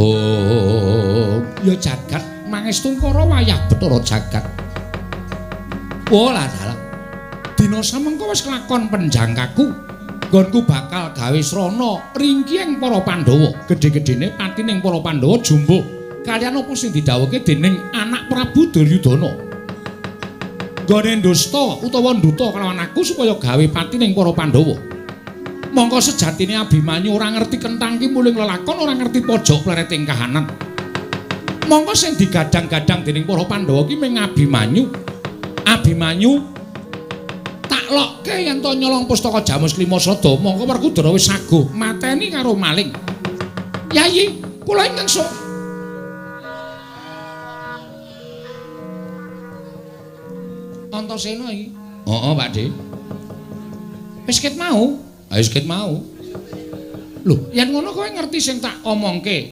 Oh, ya jagat mangestungkara wayah Bathara Jagat. Oh lah dalah. Dina samengko wis kelakon penjangkaku. Nggonku bakal gawe srana ringkihing para Pandhawa. Gedhe-gedhene patining para Pandhawa jumbuh kaliyan apa sing didhawuhke dening anak Prabu Duryudana. Gone ndusta utawa nduta kelawan aku supaya gawe patining para Pandhawa. Mongko sejatine Abimanyu ora ngerti kenthang ki muling lelakon, ora ngerti pojok plereting kahanan. Mongko sing digadang-gadang dening para Pandhawa ki mung Abimanyu. Abimanyu tak lokke yen to nyolong pustaka Jamus Klimasada, mongko Werkudara wis saguh mateni karo maling. Yayi, kula ingkang sok. Antasena iki. Heeh, Pakde. Wis ket mau. Wis ket mau. Lho, yen ngono kowe ngerti sing tak omongke.